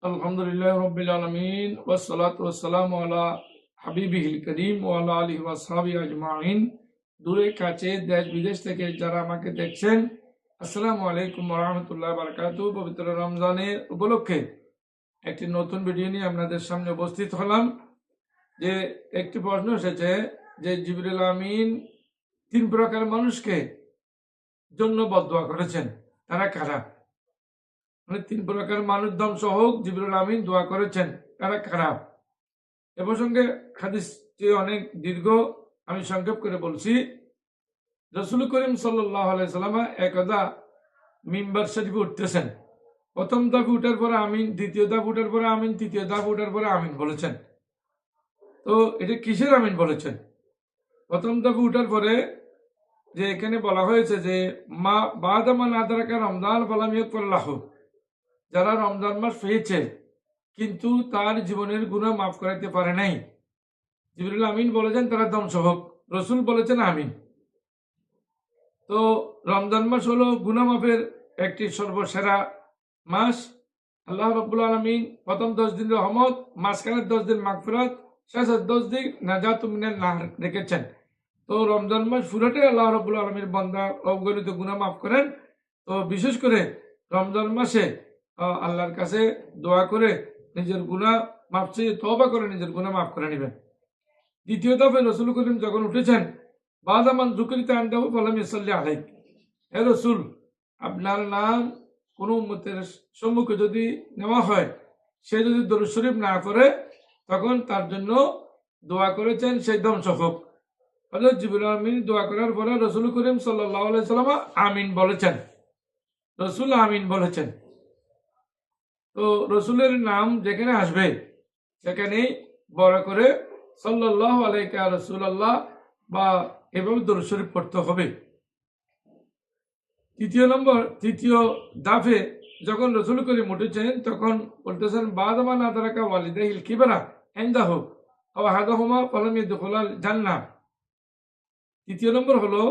আলহামদুলিল্লাহ রাব্বিল আলামিন ওয়াসসালাতু ওয়াসসালামু আলা হাবিবিহিল করিম ওয়া আলা আলিহি ওয়া আসহাবিহি আজমাইন। দূরে কাছে দেশ বিদেশ থেকে যারা আমাকে দেখছেন, আসসালামু আলাইকুম ওয়া রাহমাতুল্লাহি ওয়া বারাকাতুহু। পবিত্র রমজানের উপলক্ষে একটি নতুন ভিডিও নিয়ে আপনাদের সামনে উপস্থিত হলাম। যে একটি প্রশ্ন এসেছে যে জিবরিল আমিন তিন প্রকার মানুষকে জন্য বদদোয়া করেছেন, তারা কারা? মানে তিন প্রকার মানুষ ধ্বংস হোক জিবরুল আমিন দোয়া করেছেন, তারা খারাপ। এ প্রসঙ্গে হাদিসটি অনেক দীর্ঘ, আমি সংক্ষেপ করে বলছি। রসুল করিম সাল্লাল্লাহু আলাইহি সাল্লাম একদা মিম্বার শরীফে উঠতেছেন। প্রথম ধাপ উঠার পরে আমিন, দ্বিতীয় ধাপ উঠার পরে আমিন, তৃতীয় ধাপ উঠার পরে আমিন বলেছেন। তো এটা কিসের আমিন বলেছেন? প্রথম ধাপ উঠার পরে যে এখানে বলা হয়েছে যে মা বাদামা নাদারাকা রমজান ফালাম ইয়াকুল্লাহ, যারা রমজান মাস পেয়েছে কিন্তু তার জীবনের গুনাহ মাফ করাইতে পারে নাই, জিবরিল আমিন বলেছেন তারা ধ্বংস হোক। রসুল বলেছেন আমিন। তো রমজান মাস হলো গুনাহ মাফের একটি সর্বসেরা মাস। আল্লাহ রাব্বুল আলামিন প্রথম 10 দিন রহমত, মাঝখানের 10 দিন মাগফিরাত, শেষের 10 দিন নাজাতু মিনান নার রেখেছেন। তো রমজান মাস পুরোটাই আল্লাহ রাব্বুল আলামিন বান্দা অবগণিত গুনাহ মাফ করেন। তো বিশেষ করে রমজান মাসে আল্লাহর কাছে দোয়া করে নিজের গুনাহ মাফ চেয়ে তওবা করে নিজের গুনাহ মাফ করে নেবেন। দ্বিতীয় দফে রসুল করিম যখন উঠেছেন, বাদামান যুকরিতা আনদাহু ফালাম ইসাল্লি আলাইক, হে রসুল, আপনার নাম কোনো উম্মতের সম্মুখে যদি নেওয়া হয়, সে যদি দরুদ শরীফ না করে তখন তার জন্য দোয়া করেছেন সেই ধ্বংস হোক। হযরত জিবরিল আমিন দোয়া করার পরে রসুল করিম সাল্লাল্লাহু আলাইহি সাল্লাম আমিন বলেছেন। রসুল আমিন বলেছেন। তো রসুলের নাম যেখানে আসবে সেখানেই বড় করে সাল্লাল্লাহু আলাইকা রাসূলুল্লাহ বা এভাবে দরুদ শরীফ পড়তে হবে। তৃতীয় দাফে যখন রসুল করিম উঠেছেন তখন বলতেছেন বাদামা নাদারাকা ওয়ালিদাইহিল কিবরা ইনদাহু আও আহাদুহুমা ফালাম ইয়াদখুলাল জান্নাহ। তৃতীয় নম্বর হলো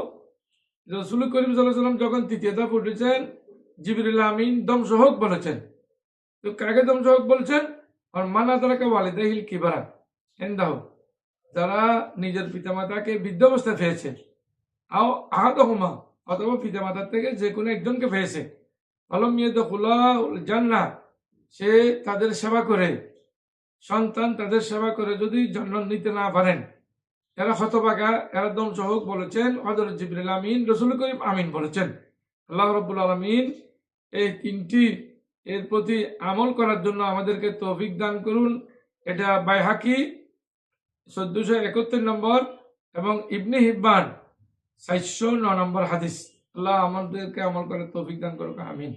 রসুল করিম সাল্লাল্লাহু আলাইহি ওয়াসাল্লাম যখন তৃতীয় দাফে উঠেছেন, জিবরিল আমিন ধ্বংস হোক বলেছেন। তো কাকে ধ্বংস হোক বলছেন? আর মানা তারাকা ওয়ালিদাইহিল কিবরা ইনদাহু, যারা নিজের পিতামাতাকে বৃদ্ধ অবস্থায় পেয়েছে, আও আহাদুহুমা অথবা পিতামাতার থেকে যে কোনো একজনকে পেয়েছে, ফালাম ইয়াদখুলাল জান্নাহ, সে তাদের সেবা করে, সন্তান তাদের সেবা করে যদি জান্নাত নিতে না পারেন, এরা হতভাগা, এরা ধ্বংস হোক বলেছেন হযরত জিবরিল আমিন। রসুল করিম আমিন বলেছেন। আল্লাহ রাব্বুল আলামিন এই তিনটি এর প্রতি আমল করার জন্য আমাদেরকে তৌফিক দান করুন। এটা বাইহাকি 1471 নম্বর এবং ইবনে হিব্বান 409 নম্বর হাদিস। আল্লাহ আমাদেরকে আমল করার তৌফিক দান করুক, আমিন।